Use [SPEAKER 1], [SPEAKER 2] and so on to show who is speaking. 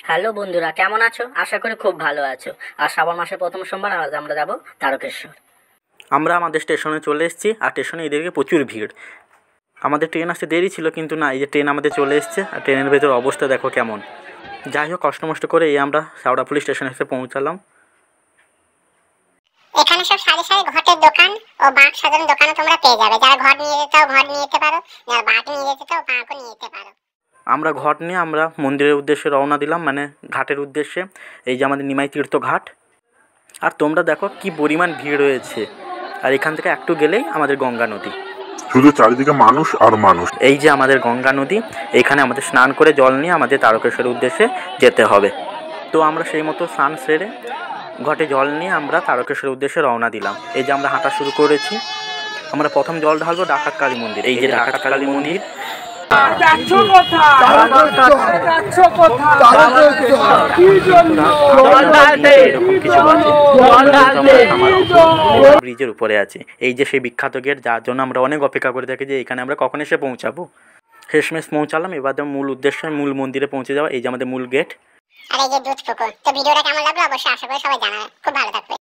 [SPEAKER 1] Hello বন্ধুরা, কেমন আছো? আশা করি খুব ভালো আছো। আর শ্রাবণ মাসের প্রথম সোমবার আজ আমরা যাব তারকেশ্বর।
[SPEAKER 2] আমরা আমাদের স্টেশনে চলে এসেছি, আর স্টেশনে এদিকে প্রচুর ভিড়। আমাদের ট্রেন আসতে দেরি ছিল, কিন্তু না, এই যে ট্রেন আমাদের চলে এসছে, আর ট্রেনের ভেতর অবস্থা দেখো কেমন। যাই হোক, কষ্ট মষ্ট করে এই আমরা হাওড়াপুলি স্টেশনে এসে পৌঁছালাম।
[SPEAKER 3] এখানে সব সারি সারি ঘটের দোকান ও বাঁক সাজানো দোকানও তোমরা পেয়ে যাবে। যারা ঘট নিয়ে যেতে চাও ঘট নিয়ে যেতে পারো, যারা বাঁক নিয়ে যেতে চাও বাঁকও নিয়ে যেতে পারো।
[SPEAKER 2] আমরা ঘট নিয়ে আমরা মন্দিরের উদ্দেশ্যে রওনা দিলাম, মানে ঘাটের উদ্দেশ্যে। এই যে আমাদের নিমাই তীর্থ ঘাট। আর তোমরা দেখো কি পরিমাণ ভিড় রয়েছে। আর এখান থেকে একটু গেলেই আমাদের গঙ্গা নদী,
[SPEAKER 4] শুধু চারিদিকে মানুষ আর মানুষ।
[SPEAKER 2] এই যে আমাদের গঙ্গা নদী। এখানে আমাদের স্নান করে জল নিয়ে আমাদের তারকেশ্বরের উদ্দেশ্যে যেতে হবে। তো আমরা সেই মতো স্নান সেরে ঘটে জল নিয়ে আমরা তারকেশ্বরের উদ্দেশ্যে রওনা দিলাম। এই যে আমরা হাঁটা শুরু করেছি। আমরা প্রথম জল ঢালবো ডাকাত কালী মন্দির। এই যে ডাকাত কালী মন্দির। ব্রিজের উপরে আছে। এই যে সেই বিখ্যাত গেট, যার জন্য আমরা অনেক অপেক্ষা করে থাকি যে এখানে আমরা কখন এসে পৌঁছাবো। শেষমেশ পৌঁছালাম। এবার মূল উদ্দেশ্য মূল মন্দিরে পৌঁছে যাওয়া। এই যে আমাদের মূল গেট।
[SPEAKER 3] আর এই যে দুধ পুকুর। তো ভিডিওটা কেমন লাগলো অবশ্যই আশা করি সবাই জানাবে। খুব ভালো থাকবে।